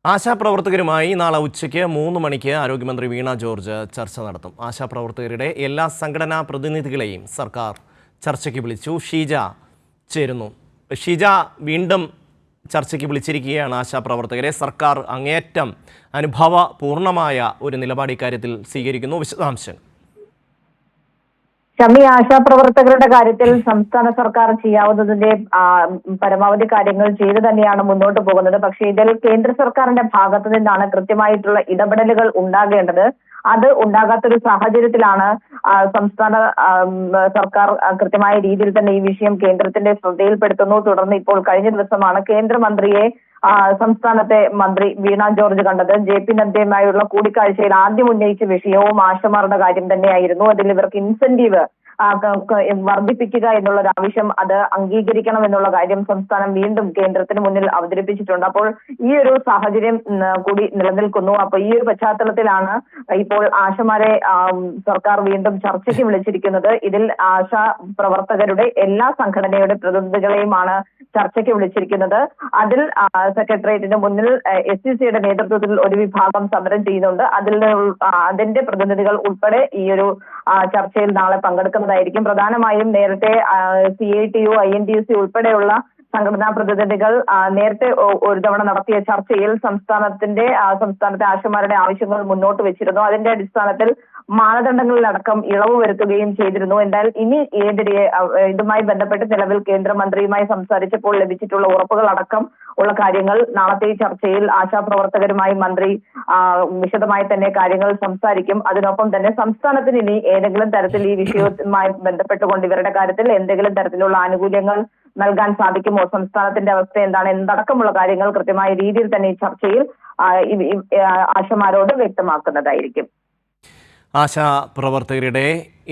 ആശാപ്രവർത്തകരുമായി നാളെ ഉച്ചയ്ക്ക് 3 മണിക്ക് ആരോഗ്യമന്ത്രി വീണ ജോർജ് ചർച്ച നടത്തും. ആശാപ്രവർത്തകരുടെ എല്ലാ സംഘടനാ പ്രതിനിധികളെയും സർക്കാർ ചർച്ചയ്ക്ക് വിളിച്ചു. ഷീജ ചേരുന്നു. ഷീജ, വീണ്ടും ചർച്ചയ്ക്ക് വിളിച്ചിരിക്കുകയാണ് ആശാപ്രവർത്തകരെ. സർക്കാർ അങ്ങേയറ്റം അനുഭാവപൂർണമായ ഒരു നിലപാട് ഇക്കാര്യത്തിൽ സ്വീകരിക്കുന്നു. വിശദാംശങ്ങൾ. ഷമി, ആശാപ്രവർത്തകരുടെ കാര്യത്തിൽ സംസ്ഥാന സർക്കാർ ചെയ്യാവുന്നതിന്റെ പരമാവധി കാര്യങ്ങൾ ചെയ്തു തന്നെയാണ് മുന്നോട്ട് പോകുന്നത്. പക്ഷേ ഇതിൽ കേന്ദ്ര സർക്കാരിന്റെ ഭാഗത്തു നിന്നാണ് കൃത്യമായിട്ടുള്ള ഇടപെടലുകൾ ഉണ്ടാകേണ്ടത്. അത് ഉണ്ടാകാത്തൊരു സാഹചര്യത്തിലാണ് സംസ്ഥാന സർക്കാർ കൃത്യമായ രീതിയിൽ തന്നെ ഈ വിഷയം കേന്ദ്രത്തിന്റെ ശ്രദ്ധയിൽപ്പെടുത്തുന്നു. തുടർന്ന് ഇപ്പോൾ കഴിഞ്ഞ ദിവസമാണ് കേന്ദ്രമന്ത്രിയെ സംസ്ഥാനത്തെ മന്ത്രി വീണ ജോർജ് കണ്ടത്. JP നദ്ദയുമായുള്ള കൂടിക്കാഴ്ചയിൽ ആദ്യം ഉന്നയിച്ച വിഷയവും ആശമാരുടെ കാര്യം തന്നെയായിരുന്നു. അതിൽ ഇവർക്ക് ഇൻസെന്റീവ് വർദ്ധിപ്പിക്കുക എന്നുള്ള ഒരു ആവശ്യം, അത് അംഗീകരിക്കണം എന്നുള്ള കാര്യം സംസ്ഥാനം വീണ്ടും കേന്ദ്രത്തിന് മുന്നിൽ അവതരിപ്പിച്ചിട്ടുണ്ട്. അപ്പോൾ ഈ ഒരു സാഹചര്യം കൂടി നിലനിൽക്കുന്നു. അപ്പോൾ ഈ ഒരു പശ്ചാത്തലത്തിലാണ് ഇപ്പോൾ ആശമാരെ സർക്കാർ വീണ്ടും ചർച്ചയ്ക്ക് വിളിച്ചിരിക്കുന്നത്. ഇതിൽ ആശാ പ്രവർത്തകരുടെ എല്ലാ സംഘടനയുടെ പ്രതിനിധികളെയുമാണ് ചർച്ചയ്ക്ക് വിളിച്ചിരിക്കുന്നത്. അതിൽ സെക്രട്ടേറിയറ്റിന് മുന്നിൽ SCCയുടെ നേതൃത്വത്തിൽ ഒരു വിഭാഗം സമരം ചെയ്യുന്നുണ്ട്. അതിന്റെ പ്രതിനിധികൾ ഉൾപ്പെടെ ഈ ഒരു ചർച്ചയിൽ നാളെ പങ്കെടുക്കുന്നതായിരിക്കും. പ്രധാനമായും നേരത്തെ CITU, INTUC ഉൾപ്പെടെയുള്ള സംഘടനാ പ്രതിനിധികൾ നേരത്തെ ഒരു തവണ നടത്തിയ ചർച്ചയിൽ സംസ്ഥാനത്തെ ആശമാരുടെ ആവശ്യങ്ങൾ മുന്നോട്ട് വെച്ചിരുന്നു. അതിന്റെ അടിസ്ഥാനത്തിൽ മാനദണ്ഡങ്ങളിലടക്കം ഇളവ് വരുത്തുകയും ചെയ്തിരുന്നു. എന്നാൽ ഇനി ഇതുമായി ബന്ധപ്പെട്ട് നിലവിൽ കേന്ദ്രമന്ത്രിയുമായി സംസാരിച്ചപ്പോൾ ലഭിച്ചിട്ടുള്ള ഉറപ്പുകൾ അടക്കം ഉള്ള കാര്യങ്ങൾ നാളത്തെ ചർച്ചയിൽ ആശാപ്രവർത്തകരുമായി മന്ത്രി വിശദമായി തന്നെ കാര്യങ്ങൾ സംസാരിക്കും. അതിനൊപ്പം തന്നെ സംസ്ഥാനത്തിന് ഇനി ഏതെങ്കിലും തരത്തിൽ ഈ വിഷയവുമായി ബന്ധപ്പെട്ടുകൊണ്ട് ഇവരുടെ കാര്യത്തിൽ എന്തെങ്കിലും തരത്തിലുള്ള ആനുകൂല്യങ്ങൾ നൽകാൻ സാധിക്കുമോ, സംസ്ഥാനത്തിന്റെ അവസ്ഥ എന്താണ് എന്നടക്കമുള്ള കാര്യങ്ങൾ കൃത്യമായ രീതിയിൽ തന്നെ ഈ ചർച്ചയിൽ ആശമാരോട് വ്യക്തമാക്കുന്നതായിരിക്കും. ആശാപ്രവർത്തകരുടെ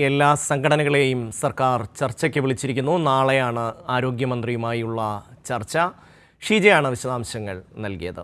എല്ലാ സംഘടനകളെയും സർക്കാർ ചർച്ചയ്ക്ക് വിളിച്ചിരിക്കുന്നു. നാളെയാണ് ആരോഗ്യമന്ത്രിയുമായുള്ള ചർച്ച. ഷീജയാണ് വിശദാംശങ്ങൾ നൽകിയത്.